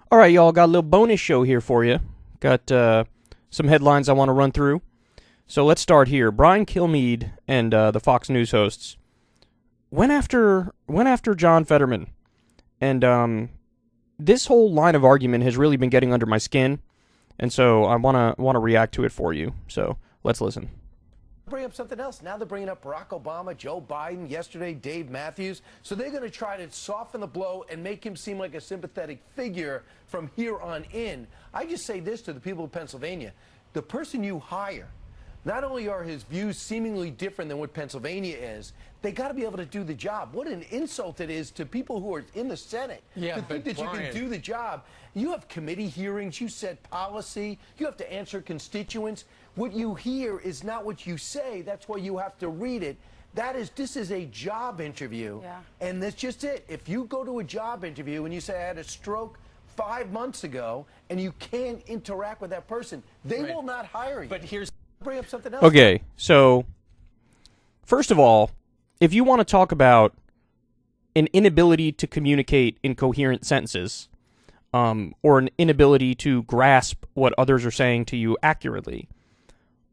All right, y'all, got a little bonus show here for you. Got some headlines I want to run through. So let's start here. Brian Kilmeade and the Fox News hosts went after John Fetterman. And this whole line of argument has really been getting under my skin. And so I want to react to it for you. So let's listen. Bring up something else. Now they're bringing up Barack Obama, Joe Biden, yesterday Dave Matthews. So they're going to try to soften the blow and make him seem like a sympathetic figure from here on in. I just say this to the people of Pennsylvania. The person you hire, not only are his views seemingly different than what Pennsylvania is, they got to be able to do the job. What an insult it is to people who are in the Senate to think that you can do the job. You have committee hearings, you set policy, you have to answer constituents. What you hear is not what you say. That's why you have to read it. This is a job interview. Yeah. And that's just it. If you go to a job interview and you say, I had a stroke 5 months ago, and you can't interact with that person, they will not hire you. But here's... Bring up something else. Okay, so first of all, if you want to talk about an inability to communicate in coherent sentences, or an inability to grasp what others are saying to you accurately,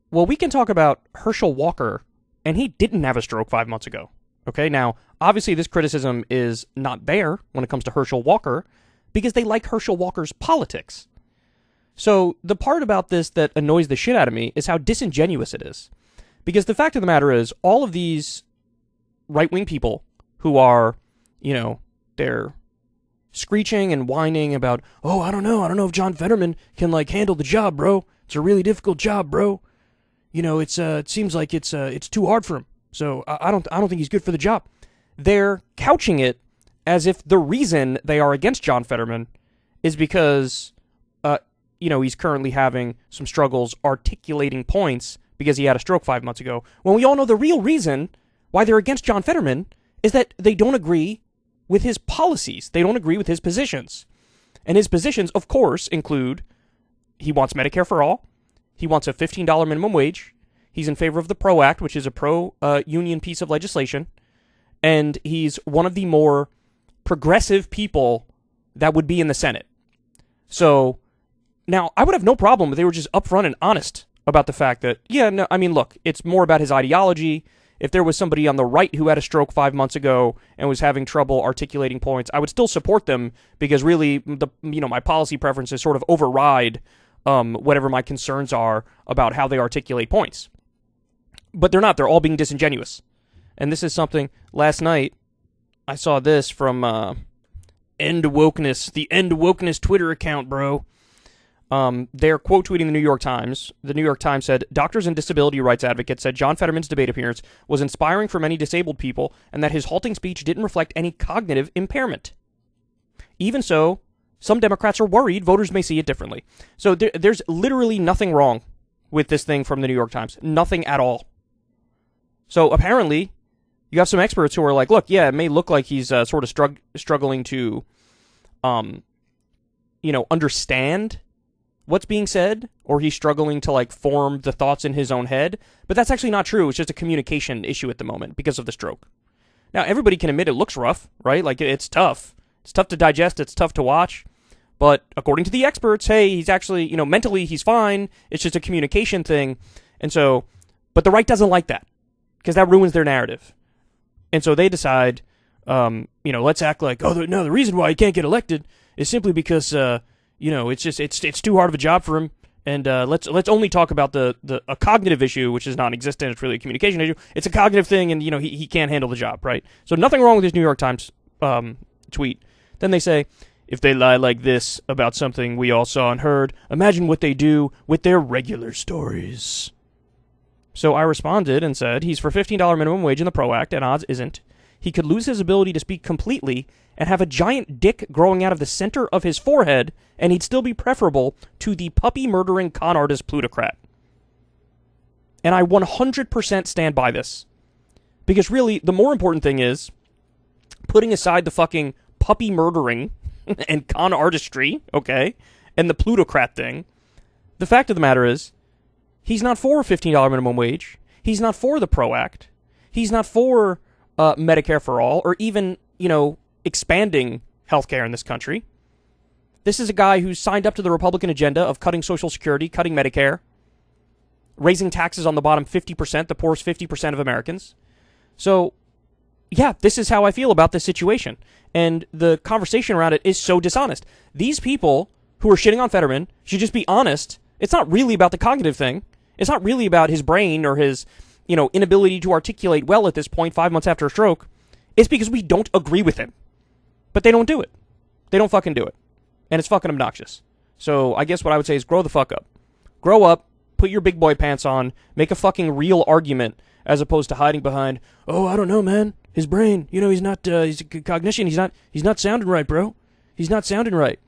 well, we can talk about Herschel Walker, and he didn't have a stroke 5 months ago. Okay, now, obviously this criticism is not there when it comes to Herschel Walker, because they like Herschel Walker's politics. So the part about this that annoys the shit out of me is how disingenuous it is. Because the fact of the matter is, all of these right-wing people who are, they're screeching and whining about, oh, I don't know if John Fetterman can, handle the job, bro. It's a really difficult job, bro. It seems like it's too hard for him. So I don't think he's good for the job. They're couching it as if the reason they are against John Fetterman is because he's currently having some struggles articulating points because he had a stroke 5 months ago. When we all know the real reason why they're against John Fetterman is that they don't agree with his policies. They don't agree with his positions. And his positions, of course, include he wants Medicare for all. He wants a $15 minimum wage. He's in favor of the PRO Act, which is a pro-union piece of legislation. And he's one of the more progressive people that would be in the Senate. So... now, I would have no problem if they were just upfront and honest about the fact that, look, it's more about his ideology. If there was somebody on the right who had a stroke 5 months ago and was having trouble articulating points, I would still support them because really, my policy preferences sort of override whatever my concerns are about how they articulate points. But they're not. They're all being disingenuous. And this is something, last night, I saw this from End Wokeness, the End Wokeness Twitter account, bro. They're quote tweeting the New York Times. The New York Times said, doctors and disability rights advocates said John Fetterman's debate appearance was inspiring for many disabled people and that his halting speech didn't reflect any cognitive impairment. Even so, some Democrats are worried voters may see it differently. So there's literally nothing wrong with this thing from the New York Times. Nothing at all. So apparently, you have some experts who are like, look, yeah, it may look like he's sort of struggling to, understand what's being said, or he's struggling to form the thoughts in his own head, but that's actually not true. It's just a communication issue at the moment because of the stroke. Now, everybody can admit it looks rough, right? It's tough. It's tough to digest. It's tough to watch. But according to the experts, hey, he's actually, mentally he's fine. It's just a communication thing. And so, but the right doesn't like that because that ruins their narrative. And so they decide, let's act like, the reason why he can't get elected is simply because, it's too hard of a job for him, and let's only talk about a cognitive issue, which is non-existent. It's really a communication issue. It's a cognitive thing, and he can't handle the job, right? So nothing wrong with this New York Times tweet. Then they say, if they lie like this about something we all saw and heard, imagine what they do with their regular stories. So I responded and said, he's for $15 minimum wage in the PRO Act, and odds isn't. He could lose his ability to speak completely and have a giant dick growing out of the center of his forehead, and he'd still be preferable to the puppy-murdering con artist plutocrat. And I 100% stand by this. Because really, the more important thing is, putting aside the fucking puppy-murdering and con artistry, okay, and the plutocrat thing, the fact of the matter is, he's not for a $15 minimum wage. He's not for the PRO Act. He's not for Medicare for all, or even, expanding healthcare in this country. This is a guy who's signed up to the Republican agenda of cutting Social Security, cutting Medicare, raising taxes on the bottom 50%, the poorest 50% of Americans. So, yeah, this is how I feel about this situation. And the conversation around it is so dishonest. These people who are shitting on Fetterman should just be honest. It's not really about the cognitive thing. It's not really about his brain or his, inability to articulate well at this point 5 months after a stroke. It's because we don't agree with him. But they don't do it. They don't fucking do it. And it's fucking obnoxious. So I guess what I would say is grow the fuck up. Grow up, put your big boy pants on, make a fucking real argument as opposed to hiding behind, oh, I don't know, man. His brain, he's not, his cognition, he's not sounding right, bro. He's not sounding right.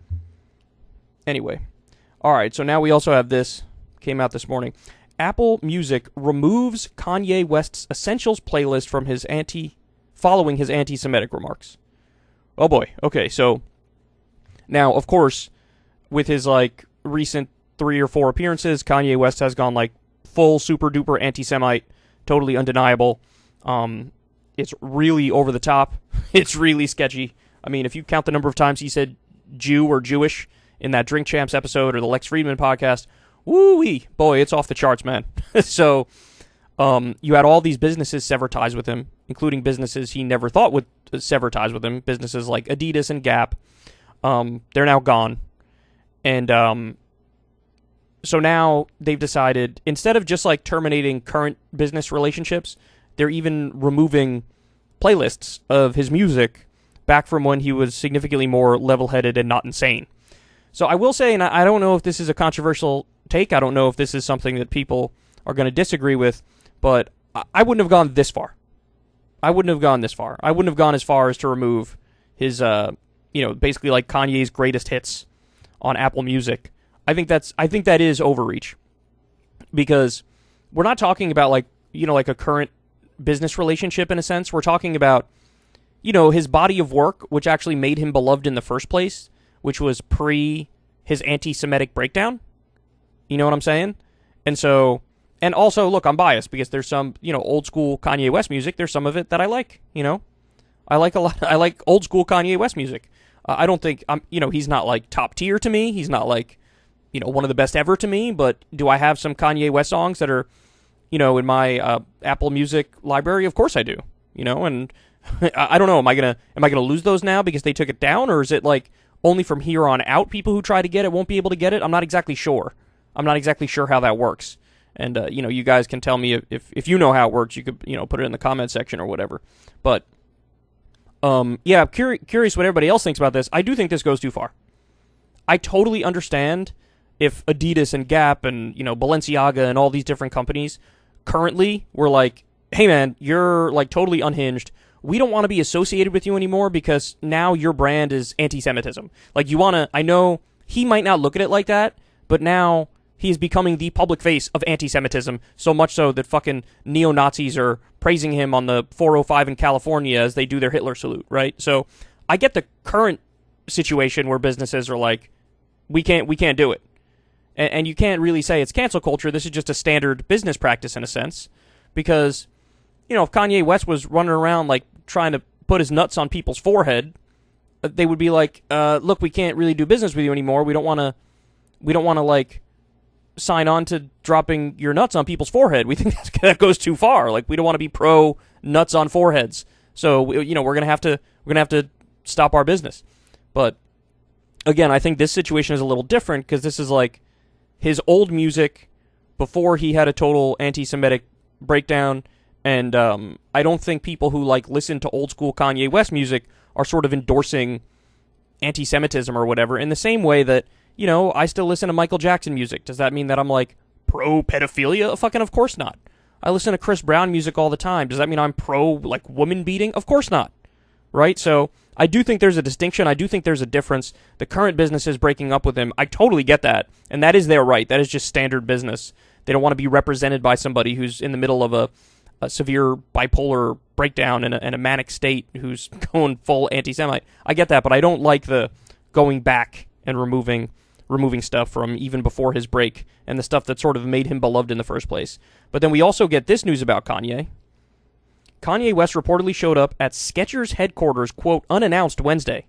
Anyway. Alright, so now we also have this, came out this morning. Apple Music removes Kanye West's Essentials playlist from following his anti-Semitic remarks. Oh boy, okay, so, now, of course, with his, recent 3 or 4 appearances, Kanye West has gone, full super-duper anti-Semite, totally undeniable. It's really over the top. It's really sketchy. I mean, if you count the number of times he said Jew or Jewish in that Drink Champs episode or the Lex Friedman podcast, woo-wee, boy, it's off the charts, man. So, you had all these businesses sever ties with him, including businesses he never thought would sever ties with him, businesses like Adidas and Gap. They're now gone. And, so now they've decided, instead of just, terminating current business relationships, they're even removing playlists of his music back from when he was significantly more level-headed and not insane. So I will say, and I don't know if this is a controversial take, I don't know if this is something that people are going to disagree with, but I wouldn't have gone this far. I wouldn't have gone this far. I wouldn't have gone as far as to remove his, basically Kanye's greatest hits on Apple Music. I think that is overreach. Because we're not talking about, a current business relationship in a sense. We're talking about, his body of work, which actually made him beloved in the first place, which was pre his anti-Semitic breakdown. You know what I'm saying? And so, and also, look, I'm biased because there's some, old school Kanye West music. There's some of it that I like, I like a lot. I like old school Kanye West music. I don't think he's not top tier to me. He's not one of the best ever to me. But do I have some Kanye West songs that are, in my Apple Music library? Of course I do. And I don't know. Am I gonna lose those now because they took it down, or is it only from here on out people who try to get it won't be able to get it? I'm not exactly sure. I'm not exactly sure how that works. And you guys can tell me if you know how it works. You could put it in the comment section or whatever. But yeah, curious what everybody else thinks about this. I do think this goes too far. I totally understand if Adidas and Gap and Balenciaga and all these different companies currently were like, hey man, you're totally unhinged. We don't want to be associated with you anymore because now your brand is anti-Semitism. I know he might not look at it like that, but now he is becoming the public face of anti-Semitism, so much so that fucking neo-Nazis are praising him on the 405 in California as they do their Hitler salute, right? So I get the current situation where businesses are like, we can't do it. And you can't really say it's cancel culture. This is just a standard business practice in a sense. Because, if Kanye West was running around trying to put his nuts on people's forehead, they would be like, look, we can't really do business with you anymore. We don't want to sign on to dropping your nuts on people's forehead. We think that goes too far. We don't want to be pro nuts on foreheads. So, we're going to have to stop our business. But again, I think this situation is a little different because this is his old music before he had a total anti-Semitic breakdown, and I don't think people who listen to old school Kanye West music are sort of endorsing anti-Semitism or whatever in the same way that, I still listen to Michael Jackson music. Does that mean that I'm pro-pedophilia? Fucking of course not. I listen to Chris Brown music all the time. Does that mean I'm pro woman beating? Of course not. Right? So I do think there's a distinction. I do think there's a difference. The current business is breaking up with him. I totally get that. And that is their right. That is just standard business. They don't want to be represented by somebody who's in the middle of a severe bipolar breakdown and a manic state who's going full anti-Semite. I get that, but I don't like the going back and removing stuff from even before his break and the stuff that sort of made him beloved in the first place. But then we also get this news about Kanye. Kanye West reportedly showed up at Skechers headquarters, quote, unannounced Wednesday.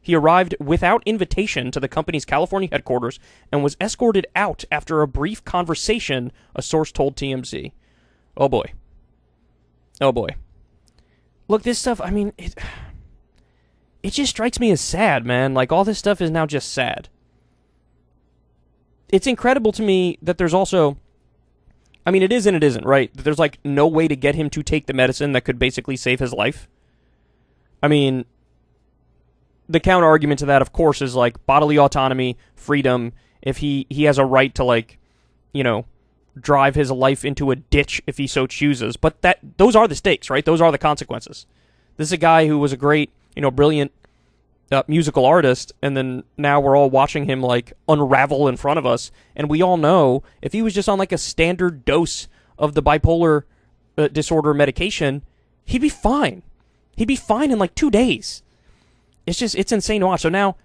He arrived without invitation to the company's California headquarters and was escorted out after a brief conversation, a source told TMZ. Oh boy. Oh boy. Look, this stuff, I mean, it just strikes me as sad, man. Like, all this stuff is now just sad. It's incredible to me that there's also, I mean, it is and it isn't, right? There's, like, no way to get him to take the medicine that could basically save his life. I mean, the counter-argument to that, of course, is, like, bodily autonomy, freedom, if he has a right to, like, you know, drive his life into a ditch if he so chooses. But those are the stakes, right? Those are the consequences. This is a guy who was a great, you know, brilliant musical artist, and then now we're all watching him, like, unravel in front of us, and we all know if he was just on, like, a standard dose of the bipolar disorder medication, he'd be fine. He'd be fine in, like, 2 days. It's insane to watch. So now,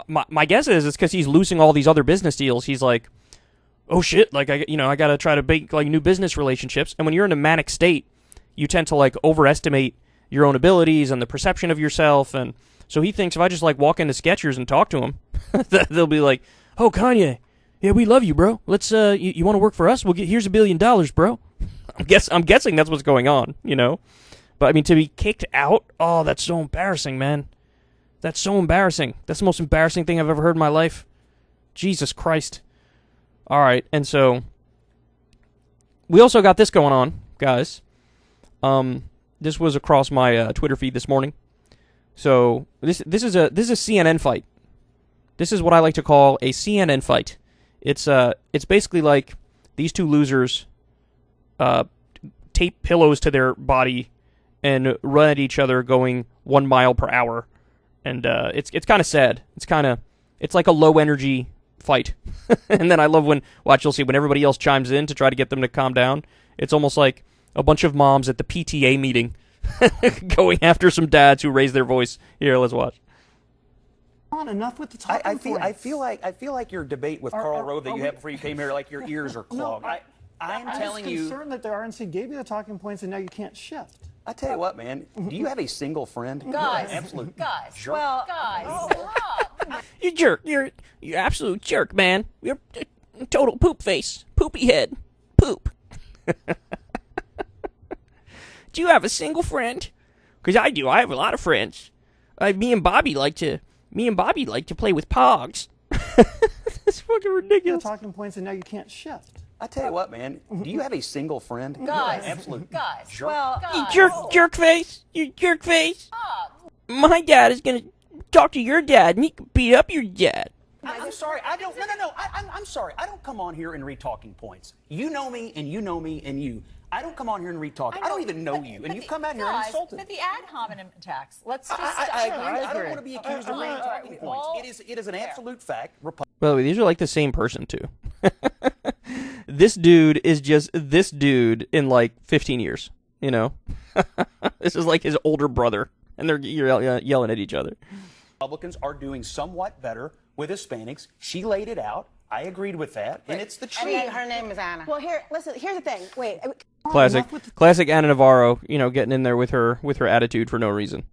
my guess is it's because he's losing all these other business deals. He's like, oh shit, like, I gotta try to make, like, new business relationships, and when you're in a manic state, you tend to, like, overestimate your own abilities and the perception of yourself, and so he thinks if I just, like, walk into Skechers and talk to him, they'll be like, oh, Kanye, yeah, we love you, bro. Let's, you want to work for us? Here's $1 billion, bro. I'm guessing that's what's going on, you know? But, I mean, to be kicked out, oh, that's so embarrassing, man. That's so embarrassing. That's the most embarrassing thing I've ever heard in my life. Jesus Christ. All right, and so we also got this going on, guys. This was across my Twitter feed this morning. So this is a CNN fight. This is what I like to call a CNN fight. It's basically like these two losers tape pillows to their body and run at each other going 1 mile per hour, and it's kind of sad. It's like a low energy fight. And then I love you'll see when everybody else chimes in to try to get them to calm down. It's almost like a bunch of moms at the PTA meeting going after some dads who raise their voice. Here, let's watch. Enough with the talking points. I feel like your debate with Karl Rove that you had before you came here, like your ears are clogged. No, I'm telling you. I'm concerned that the RNC gave you the talking points and now you can't shift. I tell you what, man. Do you have a single friend? Guys, absolute guys. jerk. Well, guys. You jerk. You're absolute jerk, man. You're a total poop face. Poopy head. Poop. Do you have a single friend? Because I do. I have a lot of friends. Me and Bobby like to play with Pogs. That's fucking ridiculous. The talking points and now you can't shift. I tell you what, man. Do you have a single friend? Guys, absolute guys. jerk. Well, guys. You jerk face. You jerk face. My dad is gonna talk to your dad and he can beat up your dad. I'm sorry. I don't. No. I'm sorry. I don't come on here and read talking points. You know me, and you know me, and you. I don't come on here and read talking. I don't even know you, and you've come out here and insulted. But the ad hominem attacks. Let's just. I agree. I don't want to be accused of reading talking points. It is an absolute fact. By the way, these are like the same person too. This dude is just this dude in like 15 years. You know, this is like his older brother, and they're yelling at each other. Republicans are doing somewhat better with Hispanics. She laid it out. I agreed with that, and it's the truth. Her name is Anna. Well, here's the thing. Wait. Classic Anna Navarro, you know, getting in there with her attitude for no reason.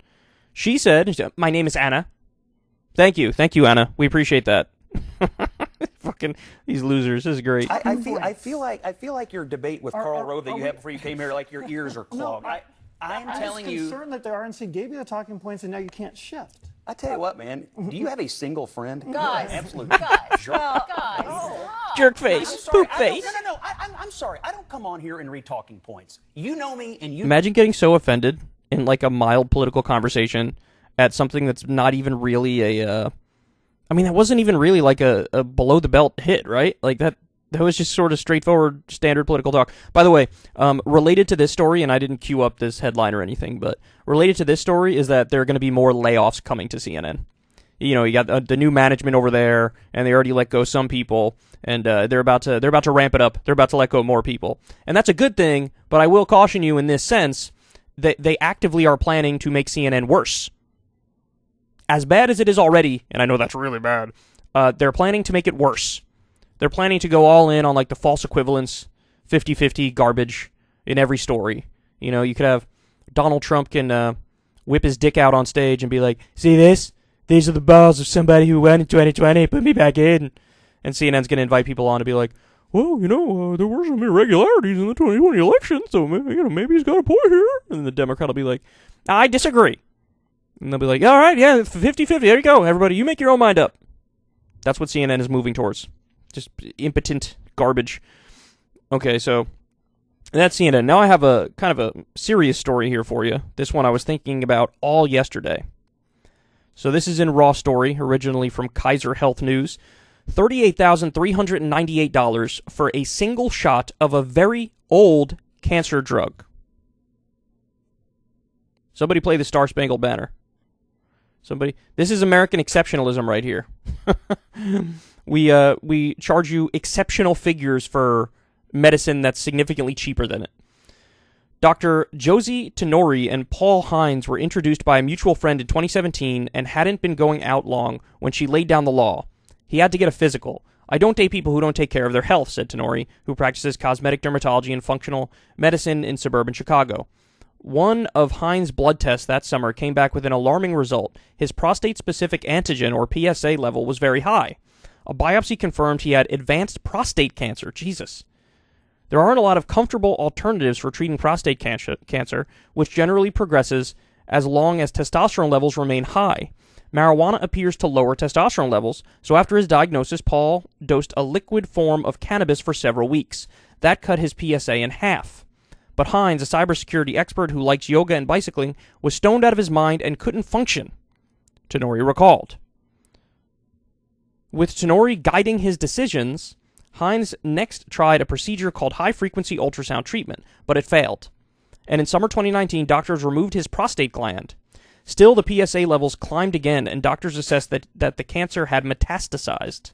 She said, "My name is Anna." Thank you, Anna. We appreciate that. Fucking these losers. This is great. I feel like your debate with Karl Rove that you had before you came here, like your ears are clogged. No, I'm telling you. I'm concerned that the RNC gave you the talking points and now you can't shift. I tell you what, man. Do you have a single friend? Guys, absolute guys. jerk. Well, guys. Jerk face. Poop face. No. I'm sorry. I don't come on here and read talking points. You know me, and you. Imagine getting so offended in like a mild political conversation at something that's not even really a. I mean, that wasn't even really like a below the belt hit, right? Like that was just sort of straightforward, standard political talk. By the way, related to this story, and I didn't queue up this headline or anything, but related to this story is that there are going to be more layoffs coming to CNN. You know, you got the new management over there, and they already let go some people, and they're about to ramp it up. They're about to let go more people, and that's a good thing. But I will caution you in this sense that they actively are planning to make CNN worse. As bad as it is already, and I know that's really bad, they're planning to make it worse. They're planning to go all in on like the false equivalence, 50-50 garbage in every story. You know, you could have Donald Trump can whip his dick out on stage and be like, see this? these are the balls of somebody who went in 2020, put me back in. And CNN's going to invite people on to be like, well, there were some irregularities in the 2020 election, so maybe he's got a point here. And the Democrat will be like, I disagree. And they'll be like, all right, yeah, 50-50, there you go, everybody, you make your own mind up. That's what CNN is moving towards. Just impotent garbage. Okay, so that's CNN. Now I have a kind of a serious story here for you. This one I was thinking about all yesterday. So this is in Raw Story, originally from Kaiser Health News. $38,398 for a single shot of a very old cancer drug. Somebody play the Star Spangled Banner. This is American exceptionalism right here. We charge you exceptional figures for medicine that's significantly cheaper than it. Dr. Josie Tenori and Paul Hines were introduced by a mutual friend in 2017 and hadn't been going out long when she laid down the law. He had to get a physical. I don't date people who don't take care of their health, said Tenori, who practices cosmetic dermatology and functional medicine in suburban Chicago. One of Hines' blood tests that summer came back with an alarming result. His prostate-specific antigen, or PSA, level was very high. A biopsy confirmed he had advanced prostate cancer. Jesus. There aren't a lot of comfortable alternatives for treating prostate cancer, which generally progresses as long as testosterone levels remain high. Marijuana appears to lower testosterone levels, so after his diagnosis, Paul dosed a liquid form of cannabis for several weeks. That cut his PSA in half. But Hines, a cybersecurity expert who likes yoga and bicycling, was stoned out of his mind and couldn't function, Tenori recalled. With Tenori guiding his decisions, Hines next tried a procedure called high-frequency ultrasound treatment, but it failed. And in summer 2019, doctors removed his prostate gland. Still, the PSA levels climbed again, and doctors assessed that the cancer had metastasized.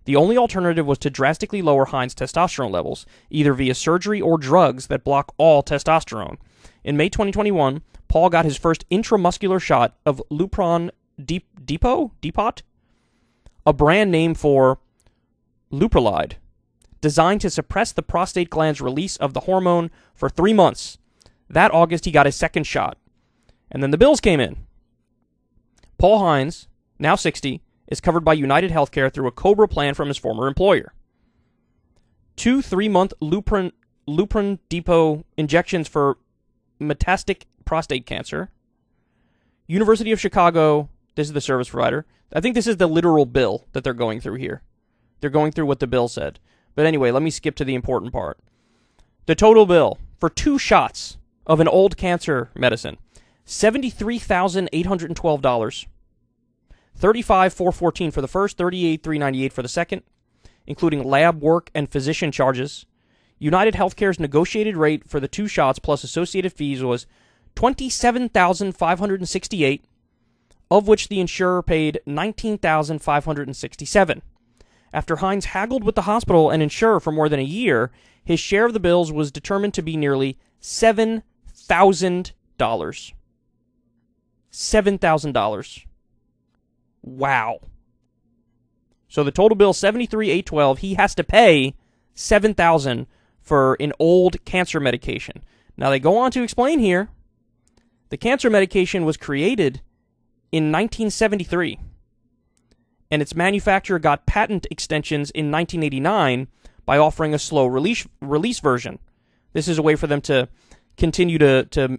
The only alternative was to drastically lower Hines' testosterone levels, either via surgery or drugs that block all testosterone. In May 2021, Paul got his first intramuscular shot of Lupron Depot, a brand name for Leuprolide, designed to suppress the prostate gland's release of the hormone for 3 months. That August, he got his second shot. And then the bills came in. Paul Hines, now 60, is covered by United Healthcare through a COBRA plan from his former employer. 2 3-month Lupron Depot injections for metastatic prostate cancer. University of Chicago, this is the service provider. I think this is the literal bill that they're going through here. They're going through what the bill said. But anyway, let me skip to the important part. The total bill for 2 shots of an old cancer medicine, $73,812. $35,414 for the first, $38,398 for the second, including lab work and physician charges. United Healthcare's negotiated rate for the 2 shots plus associated fees was $27,568, of which the insurer paid $19,567. After Hines haggled with the hospital and insurer for more than a year, his share of the bills was determined to be nearly $7,000. $7,000. Wow. So the total bill, $73,812. He has to pay $7,000 for an old cancer medication. Now they go on to explain here, the cancer medication was created in 1973, and its manufacturer got patent extensions in 1989 by offering a slow release version. This is a way for them to continue to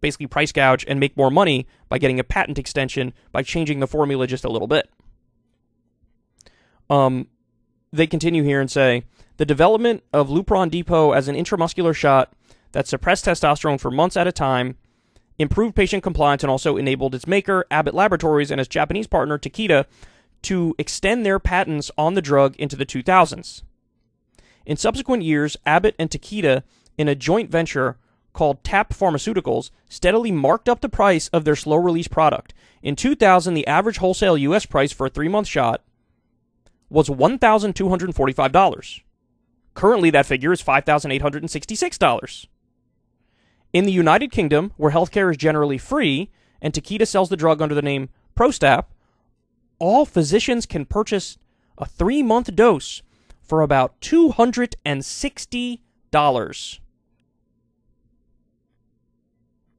basically price gouge and make more money by getting a patent extension by changing the formula just a little bit. They continue here and say, the development of Lupron Depot as an intramuscular shot that suppressed testosterone for months at a time improved patient compliance and also enabled its maker, Abbott Laboratories, and its Japanese partner, Takeda, to extend their patents on the drug into the 2000s. In subsequent years, Abbott and Takeda, in a joint venture called TAP Pharmaceuticals, steadily marked up the price of their slow-release product. In 2000, the average wholesale U.S. price for a 3-month shot was $1,245. Currently, that figure is $5,866. In the United Kingdom, where healthcare is generally free, and Takeda sells the drug under the name Prostap, all physicians can purchase a 3-month dose for about $260.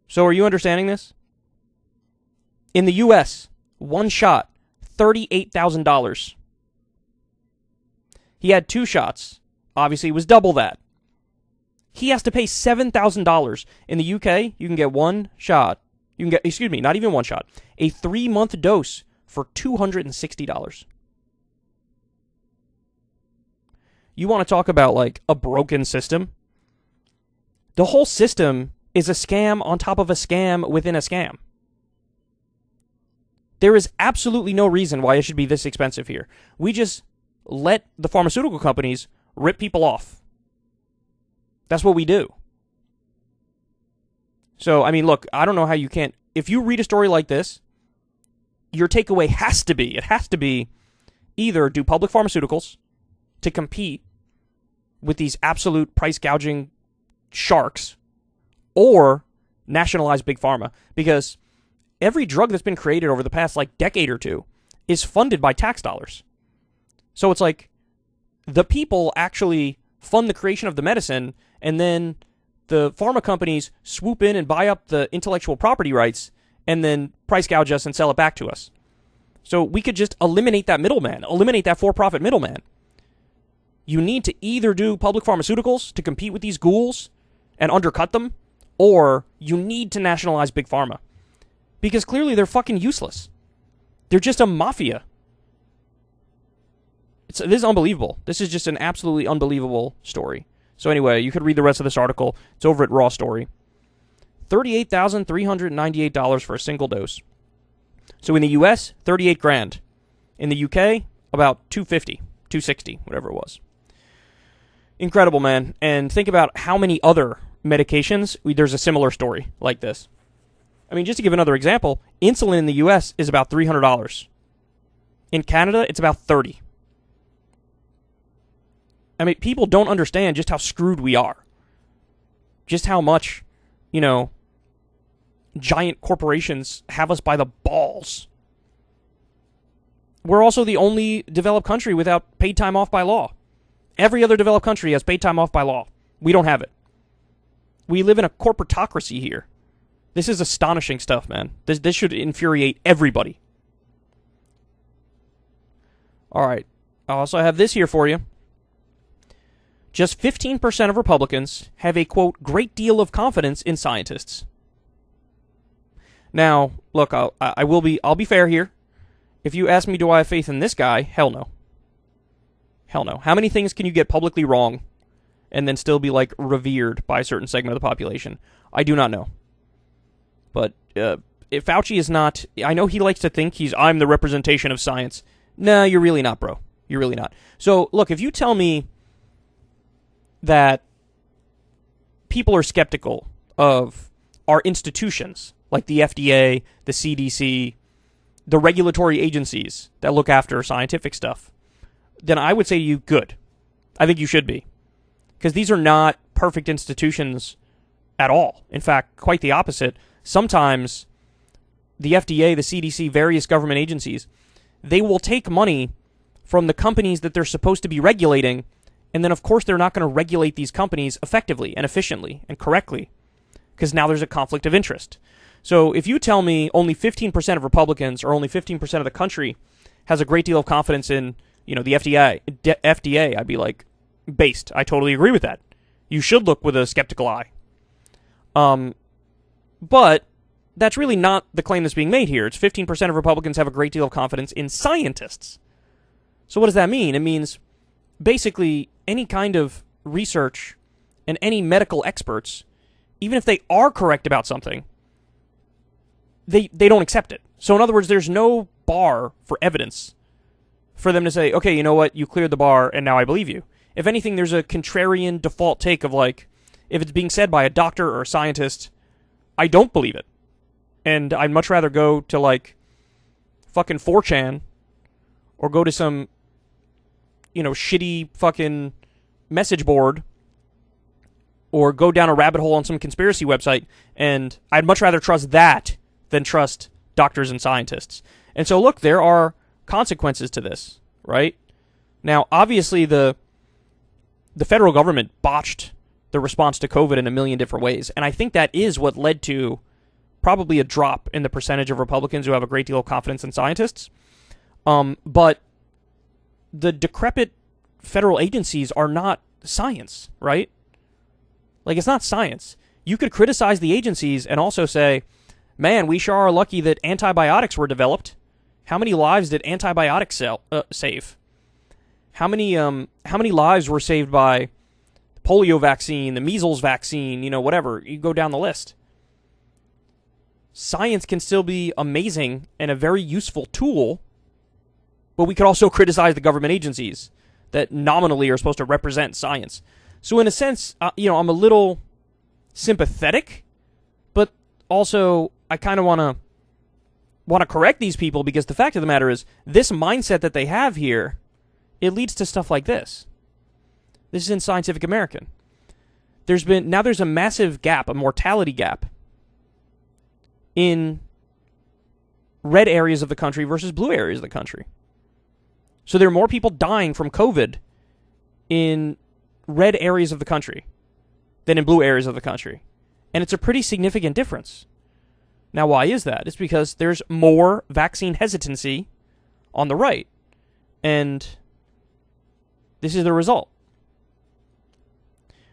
So are you understanding this? In the U.S., One shot, $38,000. He had 2 shots. Obviously, it was double that. He has to pay $7,000. In the UK, you can get 1 shot. You can get, not even 1 shot. A 3-month dose for $260. You want to talk about, like, a broken system? The whole system is a scam on top of a scam within a scam. There is absolutely no reason why it should be this expensive here. We just let the pharmaceutical companies rip people off. That's what we do. So, I mean, look, I don't know how you can't... If you read a story like this, your takeaway has to be either do public pharmaceuticals to compete with these absolute price gouging sharks, or nationalize big pharma. Because every drug that's been created over the past, like, decade or two is funded by tax dollars. So it's like the people actually fund the creation of the medicine, and then the pharma companies swoop in and buy up the intellectual property rights and then price gouge us and sell it back to us. So we could just eliminate that middleman, eliminate that for-profit middleman. You need to either do public pharmaceuticals to compete with these ghouls and undercut them, or you need to nationalize big pharma. Because clearly they're fucking useless. They're just a mafia. This is unbelievable. This is just an absolutely unbelievable story. So anyway, you could read the rest of this article. It's over at Raw Story. $38,398 for a single dose. So in the US, $38,000. In the UK, about $250, $260, whatever it was. Incredible, man. And think about how many other medications there's a similar story like this. I mean, just to give another example, insulin in the US is about $300. In Canada, it's about $30. I mean, people don't understand just how screwed we are. Just how much, giant corporations have us by the balls. We're also the only developed country without paid time off by law. Every other developed country has paid time off by law. We don't have it. We live in a corporatocracy here. This is astonishing stuff, man. This should infuriate everybody. All right. I also have this here for you. Just 15% of Republicans have a, quote, great deal of confidence in scientists. Now, look, I'll be fair here. If you ask me, do I have faith in this guy? Hell no. Hell no. How many things can you get publicly wrong and then still be, like, revered by a certain segment of the population? I do not know. But if Fauci is not... I know he likes to think I'm the representation of science. No, you're really not, bro. You're really not. So, look, if you tell me that people are skeptical of our institutions, like the FDA, the CDC, the regulatory agencies that look after scientific stuff, then I would say to you, good. I think you should be. Because these are not perfect institutions at all. In fact, quite the opposite. Sometimes the FDA, the CDC, various government agencies, they will take money from the companies that they're supposed to be regulating, and then, of course, they're not going to regulate these companies effectively and efficiently and correctly, because now there's a conflict of interest. So if you tell me only 15% of Republicans or only 15% of the country has a great deal of confidence in, the FDA, I'd be like, based. I totally agree with that. You should look with a skeptical eye. But that's really not the claim that's being made here. It's 15% of Republicans have a great deal of confidence in scientists. So what does that mean? It means basically any kind of research and any medical experts, even if they are correct about something, they don't accept it. So in other words, there's no bar for evidence for them to say, okay, you know what, you cleared the bar and now I believe you. If anything, there's a contrarian default take of like, if it's being said by a doctor or a scientist, I don't believe it. And I'd much rather go to like fucking 4chan or go to some, shitty fucking message board or go down a rabbit hole on some conspiracy website, and I'd much rather trust that than trust doctors and scientists. And so, look, there are consequences to this, right? Now, obviously, the federal government botched the response to COVID in a million different ways, and I think that is what led to probably a drop in the percentage of Republicans who have a great deal of confidence in scientists. But the decrepit federal agencies are not science, right? Like, it's not science. You could criticize the agencies and also say, man, we sure are lucky that antibiotics were developed. How many lives did antibiotics save? How many lives were saved by the polio vaccine, the measles vaccine, whatever. You go down the list. Science can still be amazing and a very useful tool, but we could also criticize the government agencies that nominally are supposed to represent science. So in a sense, I'm a little sympathetic, but also I kind of want to correct these people, because the fact of the matter is, this mindset that they have here, it leads to stuff like this. This is in Scientific American. There's a massive gap, a mortality gap, in red areas of the country versus blue areas of the country. So there are more people dying from COVID in red areas of the country than in blue areas of the country. And it's a pretty significant difference. Now, why is that? It's because there's more vaccine hesitancy on the right. And this is the result.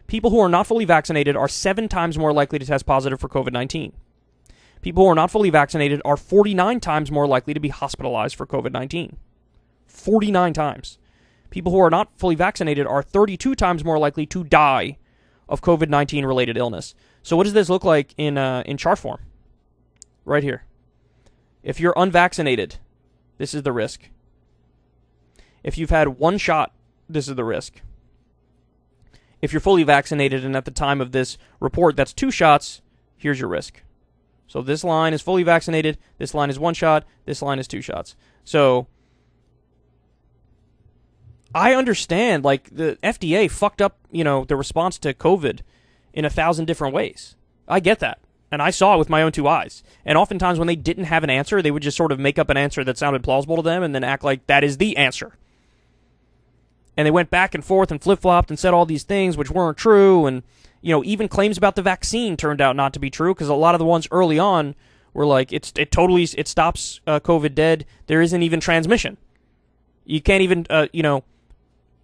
People who are not fully vaccinated are 7 times more likely to test positive for COVID-19. People who are not fully vaccinated are 49 times more likely to be hospitalized for COVID-19. 49 times. People who are not fully vaccinated are 32 times more likely to die of COVID-19 related illness. So what does this look like in chart form? Right here. If you're unvaccinated, this is the risk. If you've had 1 shot, this is the risk. If you're fully vaccinated and at the time of this report that's 2 shots, here's your risk. So this line is fully vaccinated, this line is 1 shot, this line is 2 shots. So I understand, like, the FDA fucked up, the response to COVID in 1,000 different ways. I get that. And I saw it with my own 2 eyes. And oftentimes when they didn't have an answer, they would just sort of make up an answer that sounded plausible to them and then act like that is the answer. And they went back and forth and flip-flopped and said all these things which weren't true. And, even claims about the vaccine turned out not to be true, because a lot of the ones early on were like, it stops COVID dead. There isn't even transmission. You can't even,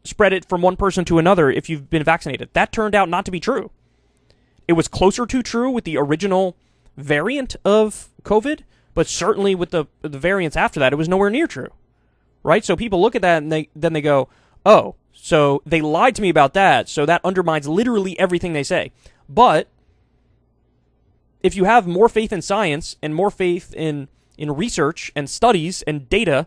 spread it from one person to another if you've been vaccinated. That turned out not to be true. It was closer to true with the original variant of COVID, but certainly with the variants after that, it was nowhere near true. Right? So people look at that and then they go, oh, so they lied to me about that, so that undermines literally everything they say. But if you have more faith in science and more faith in research and studies and data,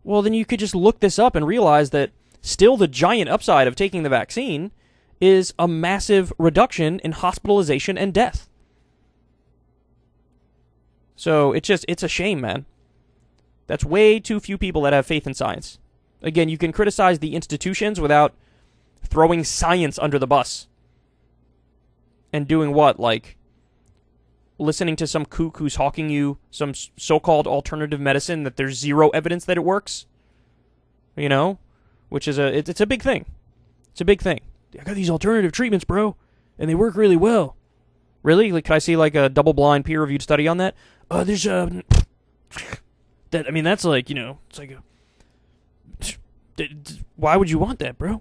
well, then you could just look this up and realize that still the giant upside of taking the vaccine is a massive reduction in hospitalization and death. So it's a shame, man. That's way too few people that have faith in science. Again, you can criticize the institutions without throwing science under the bus. And doing what? Like, listening to some kook who's hawking you some so-called alternative medicine that there's zero evidence that it works? Which is it's a big thing. It's a big thing. I got these alternative treatments, bro, and they work really well. Really? Like, can I see like a double-blind peer-reviewed study on that? There's that's like, it's like why would you want that, bro?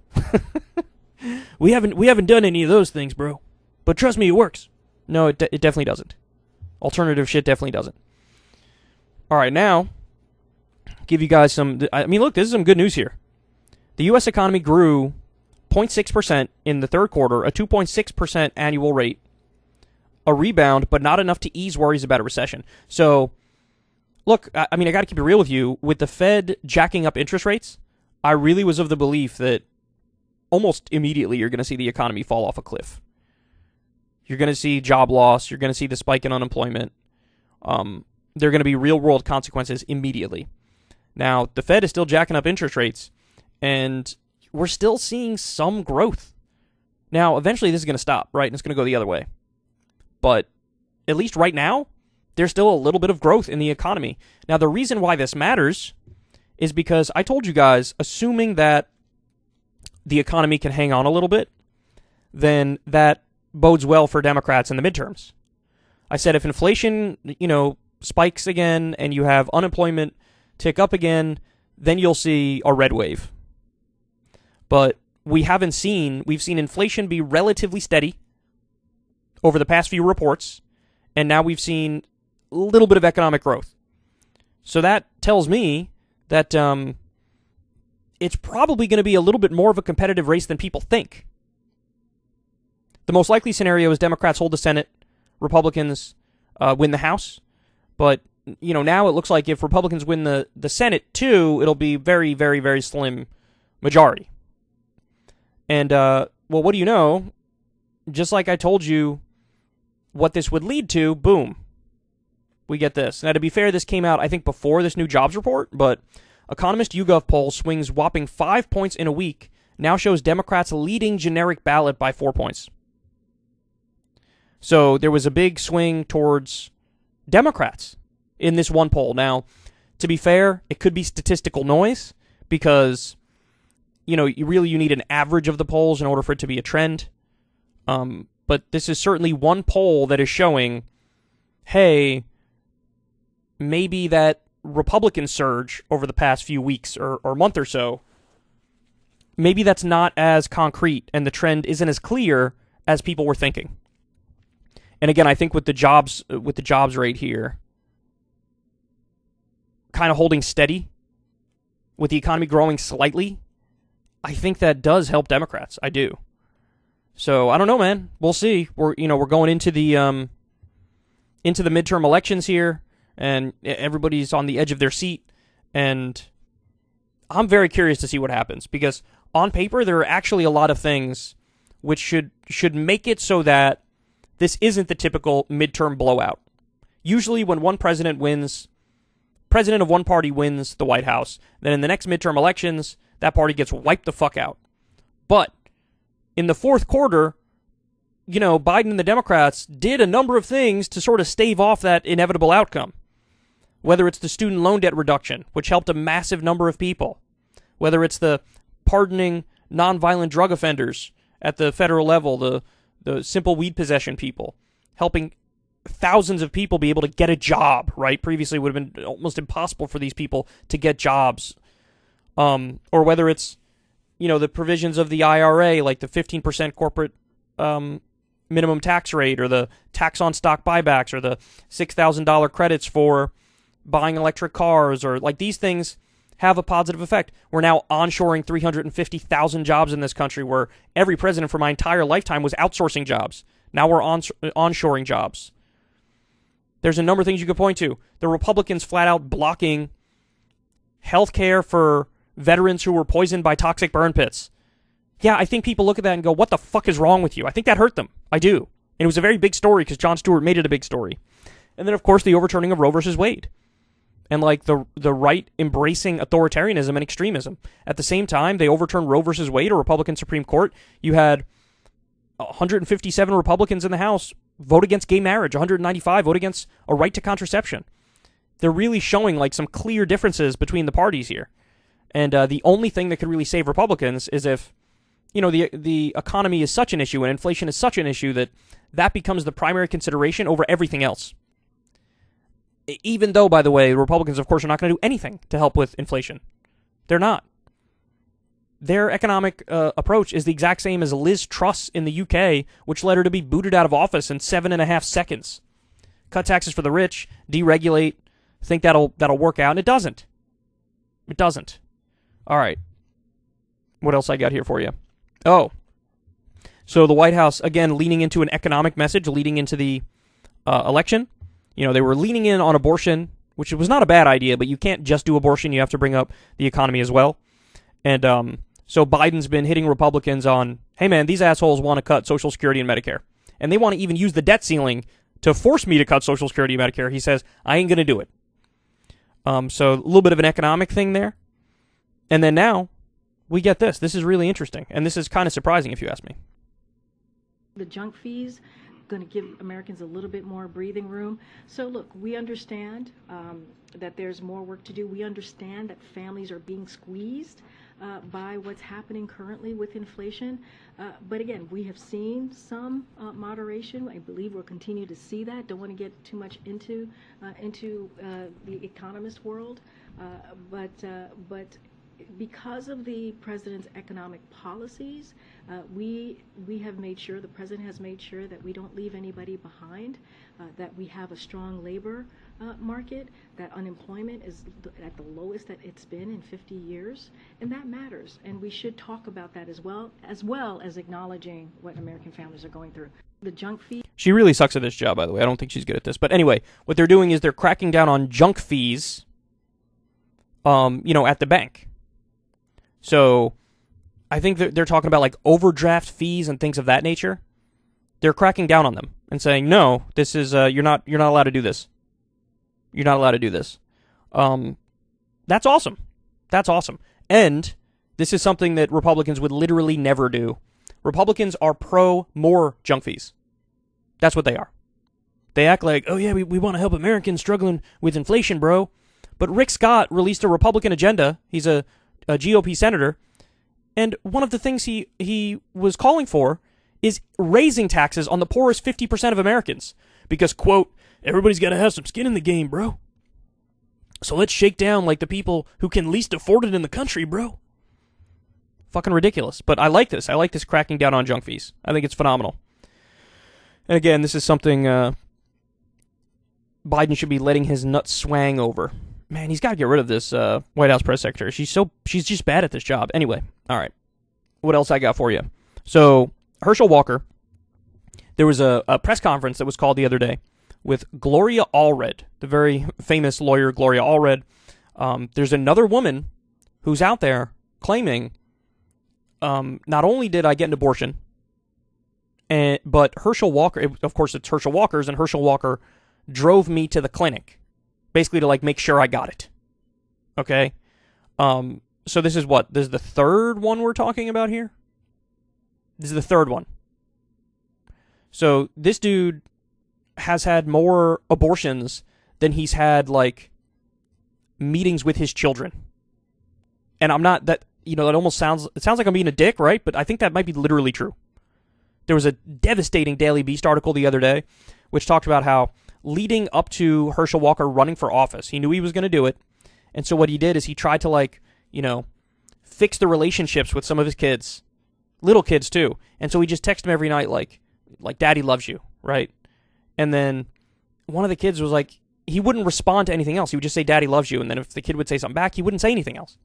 we haven't done any of those things, bro. But trust me, it works. No, it definitely doesn't. Alternative shit definitely doesn't. All right, now give you guys some. Look, this is some good news here. The U.S. economy grew 0.6% in the third quarter, a 2.6% annual rate, a rebound, but not enough to ease worries about a recession. So, look, I got to keep it real with you. With the Fed jacking up interest rates, I really was of the belief that almost immediately you're going to see the economy fall off a cliff. You're going to see job loss. You're going to see the spike in unemployment. There are going to be real-world consequences immediately. Now, the Fed is still jacking up interest rates, and we're still seeing some growth. Now, eventually this is going to stop, right? And it's going to go the other way. But at least right now, there's still a little bit of growth in the economy. Now, the reason why this matters is because I told you guys, assuming that the economy can hang on a little bit, then that bodes well for Democrats in the midterms. I said if inflation, spikes again and you have unemployment tick up again, then you'll see a red wave. But we've seen inflation be relatively steady over the past few reports, and now we've seen a little bit of economic growth. So that tells me that it's probably going to be a little bit more of a competitive race than people think. The most likely scenario is Democrats hold the Senate, Republicans win the House. But, now it looks like if Republicans win the Senate too, it'll be very, very, very slim majority. And, what do you know? Just like I told you what this would lead to, boom, we get this. Now, to be fair, this came out, I think, before this new jobs report, but Economist YouGov poll swings whopping 5 points in a week, now shows Democrats leading generic ballot by 4 points. So there was a big swing towards Democrats in this one poll. Now, to be fair, it could be statistical noise because, you need an average of the polls in order for it to be a trend. But this is certainly one poll that is showing, hey, maybe that Republican surge over the past few weeks or month or so, maybe that's not as concrete and the trend isn't as clear as people were thinking. And again, I think with the jobs rate here, kind of holding steady, with the economy growing slightly, I think that does help Democrats. I do. So I don't know, man. We'll see. We're going into the midterm elections here, and everybody's on the edge of their seat, and I'm very curious to see what happens because on paper there are actually a lot of things which should make it so that this isn't the typical midterm blowout. Usually when one president of one party wins the White House, then in the next midterm elections, that party gets wiped the fuck out. But in the fourth quarter, Biden and the Democrats did a number of things to sort of stave off that inevitable outcome. Whether it's the student loan debt reduction, which helped a massive number of people. Whether it's the pardoning nonviolent drug offenders at the federal level, the simple weed possession people, helping thousands of people be able to get a job, right? Previously it would have been almost impossible for these people to get jobs. Or whether it's, the provisions of the IRA, like the 15% corporate minimum tax rate, or the tax on stock buybacks, or the $6,000 credits for buying electric cars, or like these things have a positive effect. We're now onshoring 350,000 jobs in this country, where every president for my entire lifetime was outsourcing jobs. Now we're onshoring jobs. There's a number of things you could point to. The Republicans flat out blocking health care for veterans who were poisoned by toxic burn pits. Yeah, I think people look at that and go, what the fuck is wrong with you? I think that hurt them. I do. And it was a very big story because Jon Stewart made it a big story. And then, of course, the overturning of Roe versus Wade. And, the right embracing authoritarianism and extremism. At the same time, they overturned Roe versus Wade, a Republican Supreme Court. You had 157 Republicans in the House vote against gay marriage, 195 vote against a right to contraception. They're really showing, some clear differences between the parties here. And the only thing that could really save Republicans is if, the economy is such an issue and inflation is such an issue that becomes the primary consideration over everything else. Even though, by the way, Republicans, of course, are not going to do anything to help with inflation. They're not. Their economic approach is the exact same as Liz Truss in the UK, which led her to be booted out of office in 7.5 seconds. Cut taxes for the rich, deregulate, think that'll work out, and it doesn't. It doesn't. All right. What else I got here for you? Oh. So the White House, again, leaning into an economic message, leading into the election. They were leaning in on abortion, which was not a bad idea, but you can't just do abortion. You have to bring up the economy as well. And so Biden's been hitting Republicans on, hey, man, these assholes want to cut Social Security and Medicare. And they want to even use the debt ceiling to force me to cut Social Security and Medicare. He says, I ain't going to do it. So a little bit of an economic thing there. And then now we get this. This is really interesting. And this is kind of surprising if you ask me. The junk fees going to give Americans a little bit more breathing room. So look, we understand that there's more work to do. We understand that families are being squeezed. by what's happening currently with inflation. But again, we have seen some moderation. I believe we'll continue to see that. Don't want to get too much into the economist world, but because of the president's economic policies, we have made sure, the president has made sure that we don't leave anybody behind, that we have a strong labor market, that unemployment is at the lowest that it's been in 50 years, and that matters. And we should talk about that as well as acknowledging what American families are going through. The junk fee. She really sucks at this job, by the way. I don't think she's good at this. But anyway, what they're doing is they're cracking down on junk fees, at the bank. So I think they're talking about like overdraft fees and things of that nature. They're cracking down on them and saying, no, this is, you're not allowed to do this. You're not allowed to do this. That's awesome. That's awesome. And this is something that Republicans would literally never do. Republicans are pro more junk fees. That's what they are. They act like, oh yeah, we want to help Americans struggling with inflation, bro. But Rick Scott released a Republican agenda. He's a GOP senator, and one of the things he was calling for is raising taxes on the poorest 50% of Americans. Because, quote, everybody's got to have some skin in the game, bro. So let's shake down like the people who can least afford it in the country, bro. Fucking ridiculous. But I like this. I like this cracking down on junk fees. I think it's phenomenal. And again, this is something Biden should be letting his nuts swang over. Man, he's got to get rid of this White House press secretary. She's just bad at this job. Anyway, all right. What else I got for you? So, Herschel Walker, there was a press conference that was called the other day with Gloria Allred, the very famous lawyer Gloria Allred. There's another woman who's out there claiming, not only did I get an abortion, but Herschel Walker, of course it's Herschel Walker's, and Herschel Walker drove me to the clinic. Basically to, like, make sure I got it. Okay? So this is what? This is the third one we're talking about here? This is the third one. So this dude has had more abortions than he's had, like, meetings with his children. And I'm not, that almost sounds like I'm being a dick, right? But I think that might be literally true. There was a devastating Daily Beast article the other day which talked about how leading up to Herschel Walker running for office, he knew he was going to do it. And so what he did is he tried to, fix the relationships with some of his kids. Little kids, too. And so he just texted him every night, like, Daddy loves you, right? And then one of the kids was like, he wouldn't respond to anything else. He would just say, Daddy loves you. And then if the kid would say something back, he wouldn't say anything else.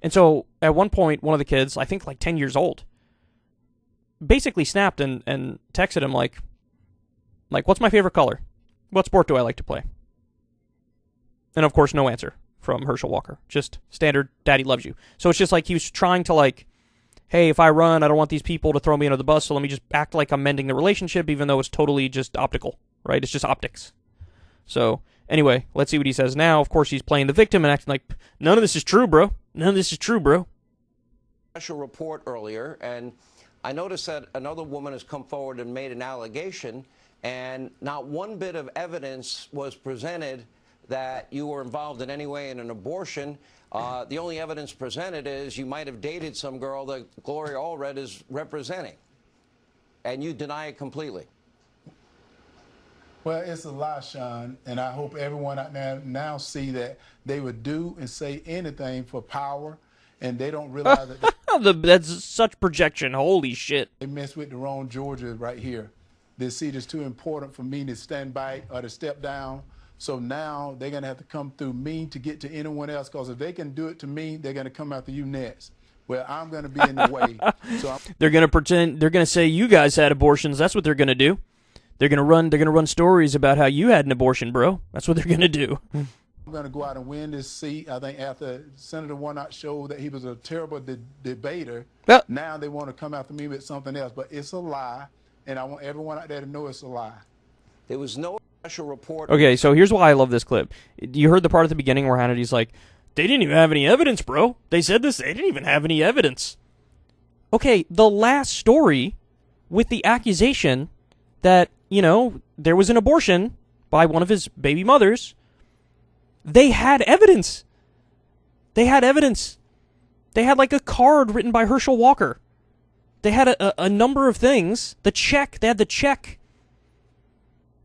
And so at one point, one of the kids, I think like 10 years old, basically snapped and texted him like, what's my favorite color? What sport do I like to play? And of course, no answer from Herschel Walker. Just standard, Daddy loves you. So it's just like he was trying to hey, if I run, I don't want these people to throw me under the bus, so let me just act like I'm mending the relationship, even though it's totally just optical, right? It's just optics. So anyway, let's see what he says now. Of course, he's playing the victim and acting like, none of this is true, bro. None of this is true, bro. Special report earlier, and I noticed that another woman has come forward and made an allegation, and not one bit of evidence was presented that you were involved in any way in an abortion. The only evidence presented is you might have dated some girl that Gloria Allred is representing, and you deny it completely. Well, it's a lie, Sean, and I hope everyone out there now see that they would do and say anything for power, and they don't realize that that's such projection. Holy shit. They mess with the wrong Georgia right here. They see it's too important for me to stand by or to step down. So now they're going to have to come through me to get to anyone else, because if they can do it to me, they're going to come after you next. Well, I'm going to be in the way. So they're going to pretend, they're going to say you guys had abortions. That's what they're going to do. They're going to run stories about how you had an abortion, bro. That's what they're going to do. I'm going to go out and win this seat. I think after Senator Warnock showed that he was a terrible debater, now they want to come after me with something else. But it's a lie, and I want everyone out there to know it's a lie. There was no special report. Okay, so here's why I love this clip. You heard the part at the beginning where Hannity's like, they didn't even have any evidence, bro. They said this. They didn't even have any evidence. Okay, the last story with the accusation that, there was an abortion by one of his baby mothers, they had evidence. They had evidence. They had like a card written by Herschel Walker. They had a number of things. They had the check.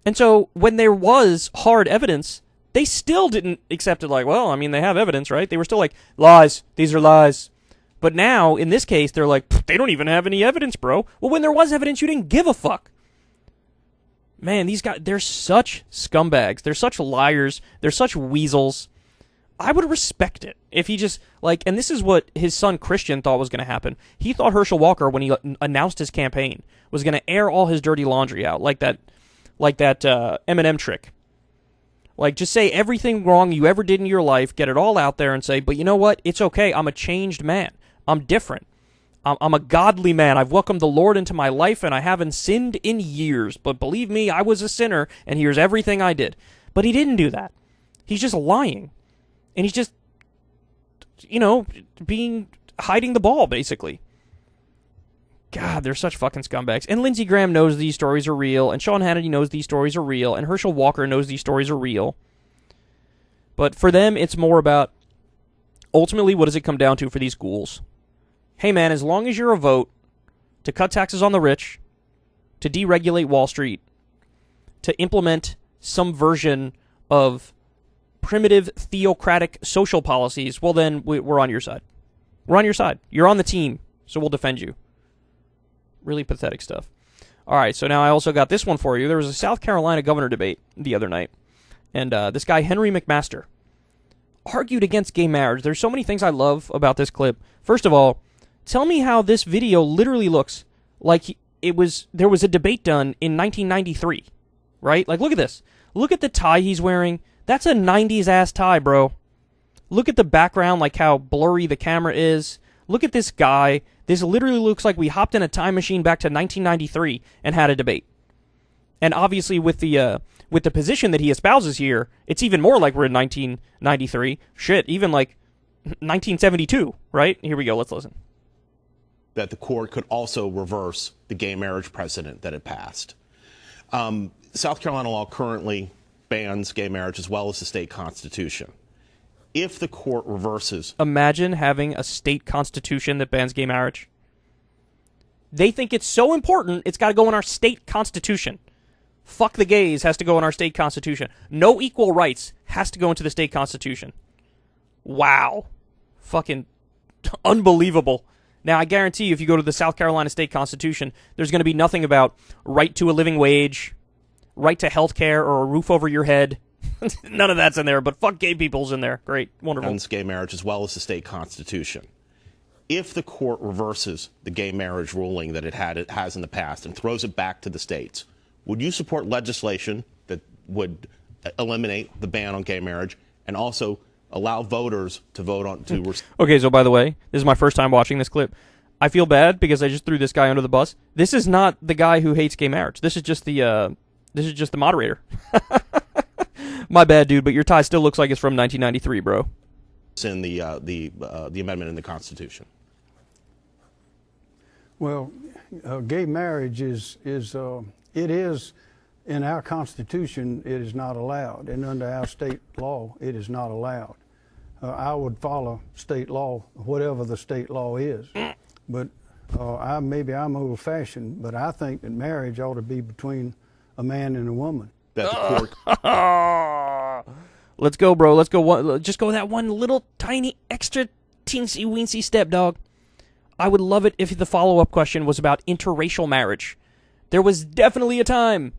And so when there was hard evidence, they still didn't accept it like, well, I mean, they have evidence, right? They were still like, lies. These are lies. But now, in this case, they're like, they don't even have any evidence, bro. Well, when there was evidence, you didn't give a fuck. Man, these guys, they're such scumbags. They're such liars. They're such weasels. I would respect it if he just, like, and this is what his son Christian thought was going to happen. He thought Herschel Walker, when he announced his campaign, was going to air all his dirty laundry out, like that Eminem trick. Like, just say everything wrong you ever did in your life, get it all out there, and say, but you know what? It's okay. I'm a changed man. I'm different. I'm a godly man. I've welcomed the Lord into my life, and I haven't sinned in years. But believe me, I was a sinner, and here's everything I did. But he didn't do that. He's just lying. And he's just, hiding the ball, basically. God, they're such fucking scumbags. And Lindsey Graham knows these stories are real, and Sean Hannity knows these stories are real, and Herschel Walker knows these stories are real. But for them, it's more about, ultimately, what does it come down to for these ghouls? Hey, man, as long as you're a vote to cut taxes on the rich, to deregulate Wall Street, to implement some version of primitive theocratic social policies, well, then we're on your side. We're on your side. You're on the team, so we'll defend you. Really pathetic stuff. All right, so now I also got this one for you. There was a South Carolina governor debate the other night, and this guy, Henry McMaster, argued against gay marriage. There's so many things I love about this clip. First of all, tell me how this video literally looks like there was a debate done in 1993, right? Like, look at this. Look at the tie he's wearing. That's a 90s-ass tie, bro. Look at the background, like how blurry the camera is. Look at this guy. This literally looks like we hopped in a time machine back to 1993 and had a debate. And obviously with the position that he espouses here, it's even more like we're in 1993. Shit, even like 1972, right? Here we go. Let's listen. That the court could also reverse the gay marriage precedent that it passed. South Carolina law currently bans gay marriage as well as the state constitution. If the court reverses... Imagine having a state constitution that bans gay marriage. They think it's so important, it's got to go in our state constitution. Fuck the gays has to go in our state constitution. No equal rights has to go into the state constitution. Wow. Fucking unbelievable. Now, I guarantee you, if you go to the South Carolina state constitution, there's going to be nothing about right to a living wage, right to health care, or a roof over your head. None of that's in there, but fuck gay people's in there. Great. Wonderful. Bans gay marriage as well as the state constitution. If the court reverses the gay marriage ruling that it has in the past and throws it back to the states, would you support legislation that would eliminate the ban on gay marriage and also allow voters to vote on to... Okay, so by the way, this is my first time watching this clip. I feel bad because I just threw this guy under the bus. This is not the guy who hates gay marriage. This is just the moderator. My bad, dude, but your tie still looks like it's from 1993, bro. It's in the amendment in the Constitution. Well, gay marriage is in our Constitution, it is not allowed, and under our state law, it is not allowed. I would follow state law, whatever the state law is. But maybe I'm old-fashioned, but I think that marriage ought to be between a man and a woman. That the court... Let's go, bro. Let's go. Just go that one little tiny extra teensy-weensy step, dog. I would love it if the follow-up question was about interracial marriage. There was definitely a time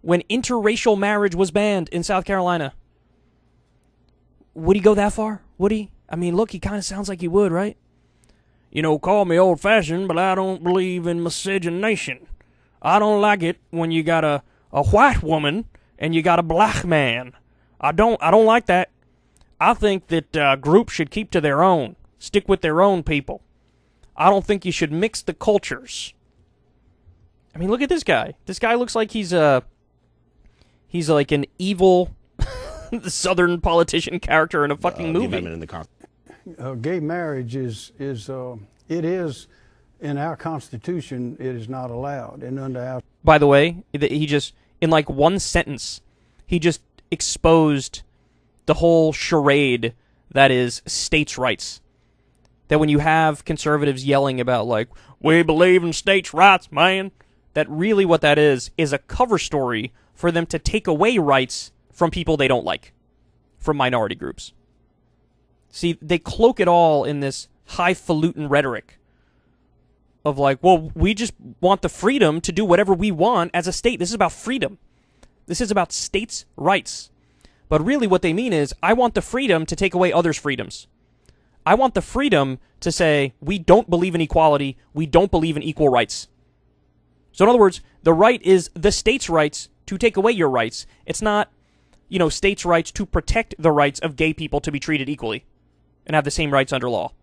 when interracial marriage was banned in South Carolina. Would he go that far? Would he? I mean, look, he kind of sounds like he would, right? You know, call me old-fashioned, but I don't believe in miscegenation. I don't like it when you got a white woman and you got a black man. I don't like that. I think that groups should keep to their own, stick with their own people. I don't think you should mix the cultures. I mean, look at this guy. This guy looks like he's like an evil Southern politician character in a fucking movie. In the gay marriage is in our Constitution, it is not allowed, and under our... By the way, he just, in like one sentence, he just exposed the whole charade that is states' rights. that when you have conservatives yelling about, like, we believe in states' rights, man, that really what that is a cover story for them to take away rights from people they don't like, from minority groups. See, they cloak it all in this highfalutin rhetoric of like, well, we just want the freedom to do whatever we want as a state. This is about freedom. This is about states' rights. But really what they mean is, I want the freedom to take away others' freedoms. I want the freedom to say, we don't believe in equality, we don't believe in equal rights. So in other words, the right is the state's rights to take away your rights. It's not, states' rights to protect the rights of gay people to be treated equally and have the same rights under law.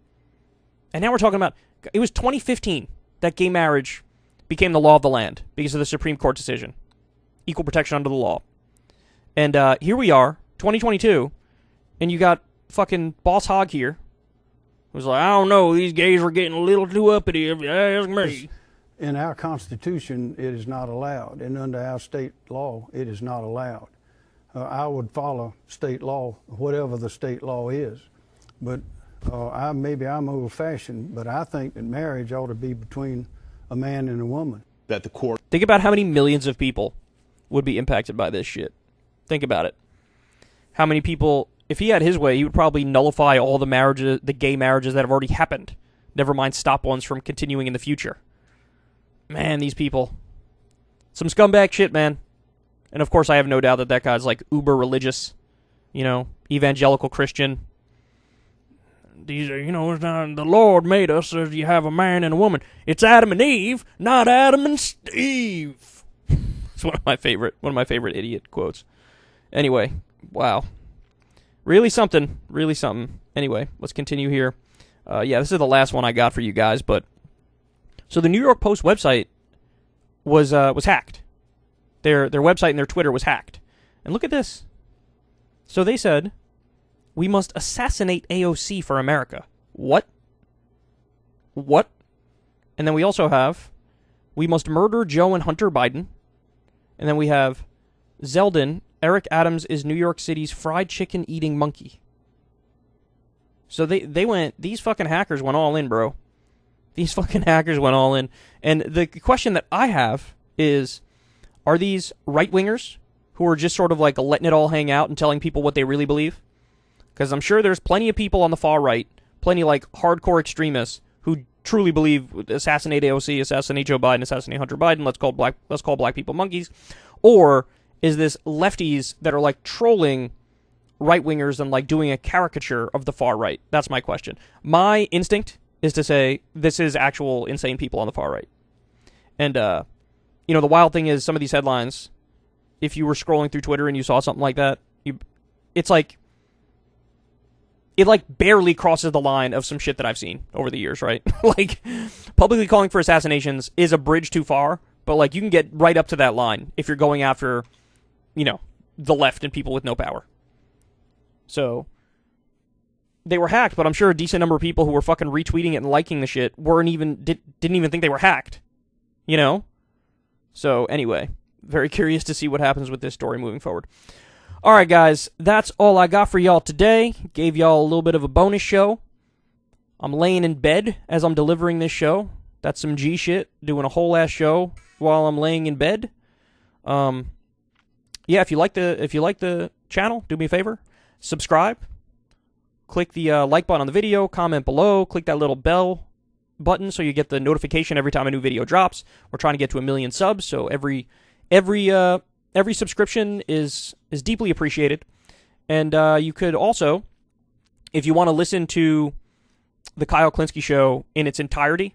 And now we're talking about, it was 2015 that gay marriage became the law of the land because of the Supreme Court decision. Equal protection under the law. And here we are, 2022, and you got fucking Boss Hogg here, who's like, I don't know, these gays are getting a little too uppity if you ask me. In our Constitution, it is not allowed, and under our state law, it is not allowed. I would follow state law, whatever the state law is, but maybe I'm old-fashioned, but I think that marriage ought to be between a man and a woman. That the court... Think about how many millions of people would be impacted by this shit. Think about it. How many people, if he had his way, he would probably nullify all the marriages, the gay marriages that have already happened. Never mind stop ones from continuing in the future. Man, these people. Some scumbag shit, man. And of course, I have no doubt that guy's like uber religious, evangelical Christian. These are, it's not, the Lord made us as you have a man and a woman. It's Adam and Eve, not Adam and Steve. It's one of my favorite idiot quotes. Anyway, wow. Really something. Anyway, let's continue here. This is the last one I got for you guys, but so the New York Post website was hacked. Their website and their Twitter was hacked. And look at this. So they said, we must assassinate AOC for America. What? And then we also have, we must murder Joe and Hunter Biden. And then we have Zeldin, Eric Adams is New York City's fried chicken eating monkey. So these fucking hackers went all in, bro. These fucking hackers went all in. And the question that I have is, are these right-wingers who are just sort of like letting it all hang out and telling people what they really believe? Because I'm sure there's plenty of people on the far right, plenty like hardcore extremists who truly believe assassinate AOC, assassinate Joe Biden, assassinate Hunter Biden, let's call black people monkeys. Or is this lefties that are like trolling right-wingers and like doing a caricature of the far right? That's my question. My instinct is to say this is actual insane people on the far right. And, the wild thing is some of these headlines, if you were scrolling through Twitter and you saw something like that, it barely crosses the line of some shit that I've seen over the years, right? Like, publicly calling for assassinations is a bridge too far, but like you can get right up to that line if you're going after, the left and people with no power. So they were hacked, but I'm sure a decent number of people who were fucking retweeting it and liking the shit didn't even think they were hacked. So anyway, very curious to see what happens with this story moving forward. All right, guys, that's all I got for y'all today. Gave y'all a little bit of a bonus show. I'm laying in bed as I'm delivering this show. That's some G shit, doing a whole ass show while I'm laying in bed. If you like the channel, do me a favor, subscribe. Click the like button on the video, comment below, click that little bell button so you get the notification every time a new video drops. We're trying to get to 1 million subs, so every subscription is deeply appreciated. And you could also, if you want to listen to the Kyle Kulinski show in its entirety,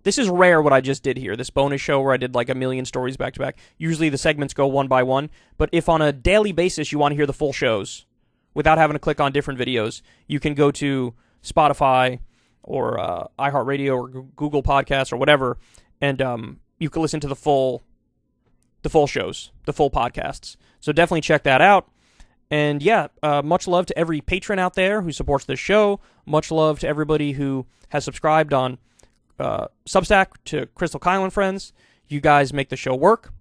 this is rare what I just did here, this bonus show where I did like 1 million stories back to back. Usually the segments go one by one, but if on a daily basis you want to hear the full shows without having to click on different videos, you can go to Spotify or iHeartRadio or Google Podcasts or whatever, and you can listen to the full shows, the full podcasts. So definitely check that out. And much love to every patron out there who supports this show. Much love to everybody who has subscribed on Substack to Crystal Kyle and Friends. You guys make the show work.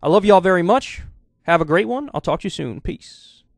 I love y'all very much. Have a great one. I'll talk to you soon. Peace.